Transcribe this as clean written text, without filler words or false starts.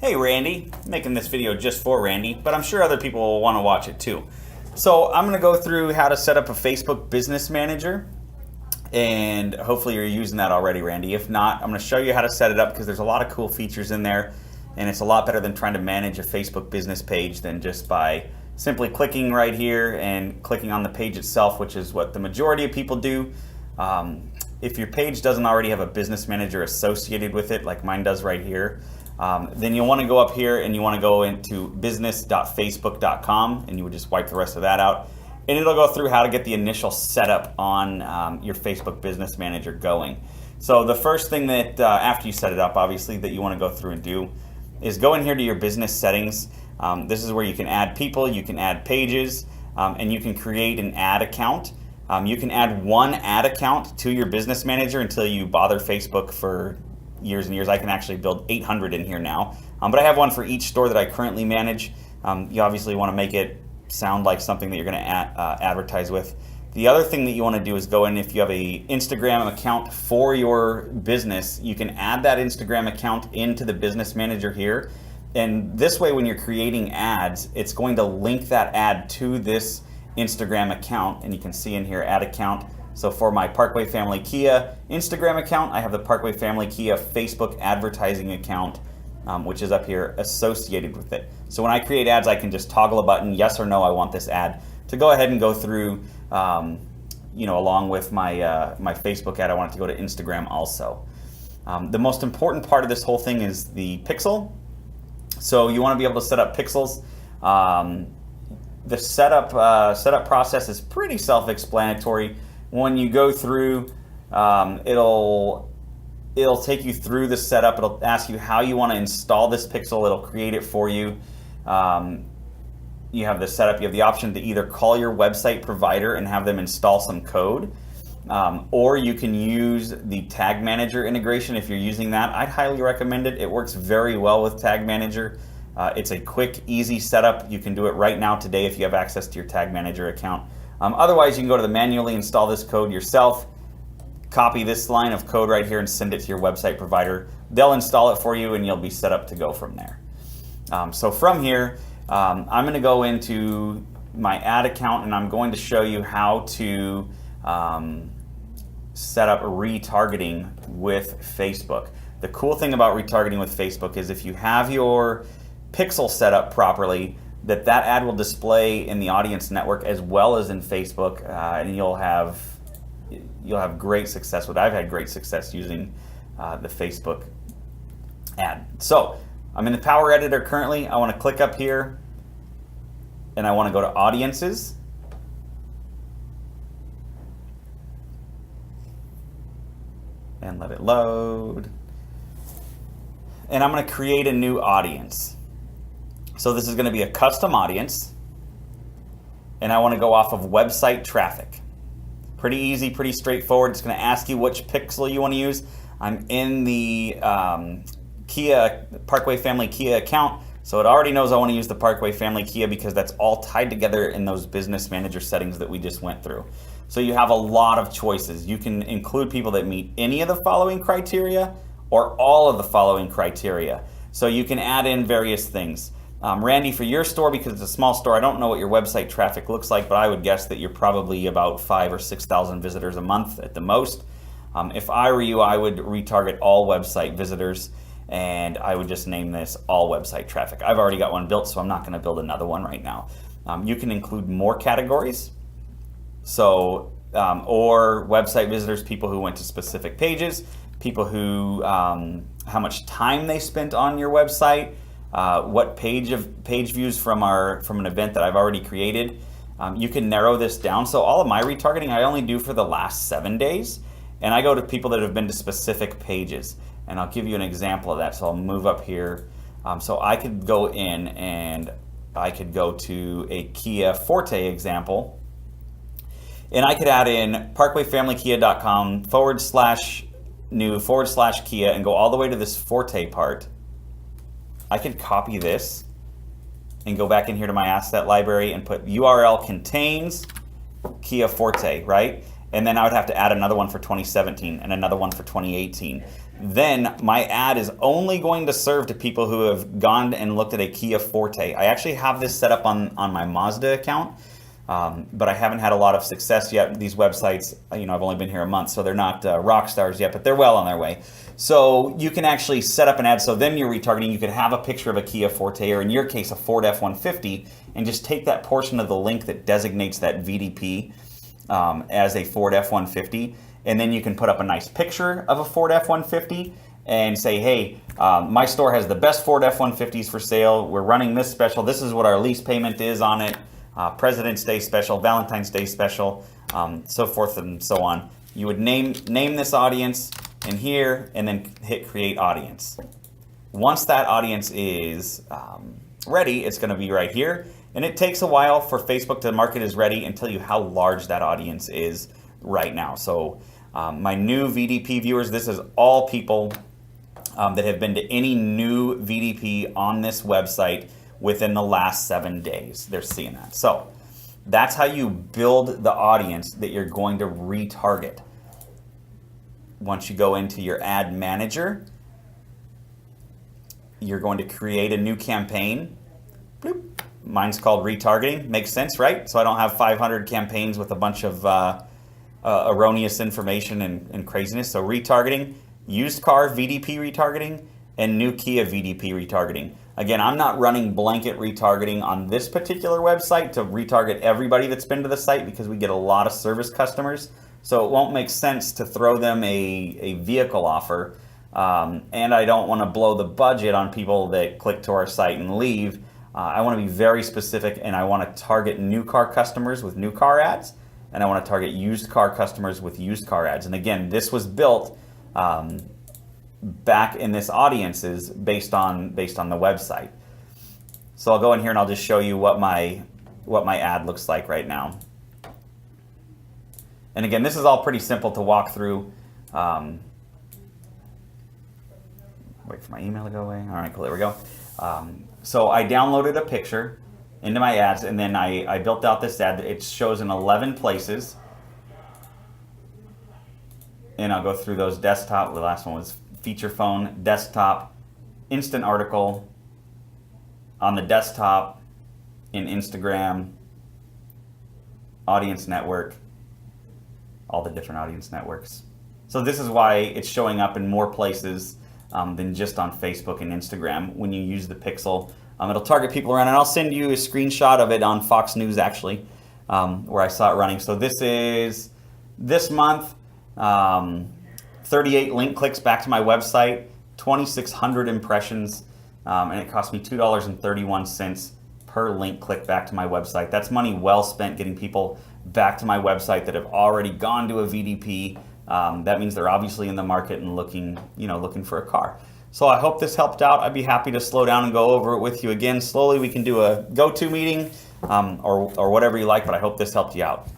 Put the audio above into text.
Hey Randy, I'm making this video just for Randy, but I'm sure other people will want to watch it too. So I'm going to go through how to set up a Facebook Business Manager, and hopefully you're using that already, Randy. If not, I'm going to show you how to set it up because there's a lot of cool features in there, and it's a lot better than trying to manage a Facebook business page than just by simply clicking right here and clicking on the page itself, which is what the majority of people do. If your page doesn't already have a business manager associated with it, like mine does right here, then you'll want to go up here and you want to go into business.facebook.com, and you would just wipe the rest of that out. And it'll go through how to get the initial setup on your Facebook Business Manager going. So the first thing that, after you set it up, obviously, that you want to go through and do is go in here to your business settings. This is where you can add people, you can add pages, and you can create an ad account. You can add one ad account to your business manager until you bother Facebook for years and years. I can actually build 800 in here now, but I have one for each store that I currently manage. You obviously want to make it sound like something that you're going to advertise with. The other thing that you want to do is go in, if you have a Instagram account for your business, you can add that Instagram account into the business manager here. And this way, when you're creating ads, it's going to link that ad to this Instagram account, and you can see in here, add account. So for my Parkway Family Kia Instagram account, I have the Parkway Family Kia Facebook advertising account, which is up here associated with it. So when I create ads, I can just toggle a button, yes or no, I want this ad to go ahead and go through, along with my, my Facebook ad, I want it to go to Instagram also. The most important part of this whole thing is the pixel. So you want to be able to set up pixels. The setup process is pretty self-explanatory. When you go through, it'll take you through the setup. It'll ask you how you want to install this pixel. It'll create it for you. You have the setup. You have the option to either call your website provider and have them install some code, or you can use the Tag Manager integration if you're using that. I'd highly recommend it. It works very well with Tag Manager. It's a quick, easy setup. You can do it right now today if you have access to your Tag Manager account. Otherwise, you can go to the manually install this code yourself, copy this line of code right here and send it to your website provider. They'll install it for you and you'll be set up to go from there. So from here, I'm going to go into my ad account and I'm going to show you how to set up retargeting with Facebook. The cool thing about retargeting with Facebook is if you have your pixel set up properly, that ad will display in the audience network as well as in Facebook, and you'll have great success with it. I've had great success using the Facebook ad. So I'm in the Power Editor currently. I want to click up here and I want to go to Audiences. And let it load. And I'm going to create a new audience. So this is going to be a custom audience, and I want to go off of website traffic. Pretty easy, pretty straightforward. It's going to ask you which pixel you want to use. I'm in the Parkway Family Kia account, so it already knows I want to use the Parkway Family Kia because that's all tied together in those business manager settings that we just went through. So you have a lot of choices. You can include people that meet any of the following criteria or all of the following criteria. So you can add in various things. Randy, for your store, because it's a small store, I don't know what your website traffic looks like, but I would guess that you're probably about 5,000 or 6,000 visitors a month at the most. If I were you, I would retarget all website visitors, and I would just name this all website traffic. I've already got one built, so I'm not going to build another one right now. You can include more categories, so or website visitors, people who went to specific pages, people who how much time they spent on your website. What page views from an event that I've already created. You can narrow this down. So all of my retargeting I only do for the last 7 days, and I go to people that have been to specific pages. And I'll give you an example of that. So I'll move up here. So I could go in and I could go to a Kia Forte example, and I could add in parkwayfamilykia.com/new/Kia and go all the way to this Forte part. I could copy this and go back in here to my asset library and put URL contains Kia Forte, right? and then I would have to add another one for 2017 and another one for 2018. Then my ad is only going to serve to people who have gone and looked at a Kia Forte. I actually have this set up on my Mazda account, but I haven't had a lot of success yet. These websites, I've only been here a month, so they're not rock stars yet, but they're well on their way. So you can actually set up an ad, so then you're retargeting. You could have a picture of a Kia Forte, or in your case, a Ford F-150, and just take that portion of the link that designates that VDP as a Ford F-150, and then you can put up a nice picture of a Ford F-150 and say, hey, my store has the best Ford F-150s for sale. We're running this special. This is what our lease payment is on it. President's Day special, Valentine's Day special, so forth and so on. You would name this audience in here and then hit create audience. Once that audience is ready, it's going to be right here. And it takes a while for Facebook to mark it as ready and tell you how large that audience is right now. So my new VDP viewers, this is all people that have been to any new VDP on this website within the last 7 days. They're seeing that. So that's how you build the audience that you're going to retarget. Once you go into your ad manager, you're going to create a new campaign. Bloop. Mine's called retargeting. Makes sense, right? So I don't have 500 campaigns with a bunch of erroneous information and craziness. So retargeting, used car VDP retargeting, and new Kia VDP retargeting. Again, I'm not running blanket retargeting on this particular website to retarget everybody that's been to the site, because we get a lot of service customers. So it won't make sense to throw them a vehicle offer. And I don't want to blow the budget on people that click to our site and leave. I want to be very specific, and I want to target new car customers with new car ads, and I want to target used car customers with used car ads. And again, this was built back in this audiences based on the website. So I'll go in here and I'll just show you what my ad looks like right now. And again, this is all pretty simple to walk through. Wait for my email to go away. All right, cool, there we go. So I downloaded a picture into my ads, and then I built out this ad. It shows in 11 places. And I'll go through those. Desktop, the last one was feature phone, desktop, instant article, on the desktop, in Instagram, audience network, all the different audience networks. So this is why it's showing up in more places than just on Facebook and Instagram when you use the pixel. It'll target people around, and I'll send you a screenshot of it on Fox News actually, where I saw it running. So this is this month, 38 link clicks back to my website, 2,600 impressions, and it cost me $2.31 per link click back to my website. That's money well spent getting people back to my website that have already gone to a VDP. That means they're obviously in the market and looking for a car. So I hope this helped out. I'd be happy to slow down and go over it with you again slowly. We can do a go-to meeting or whatever you like, but I hope this helped you out.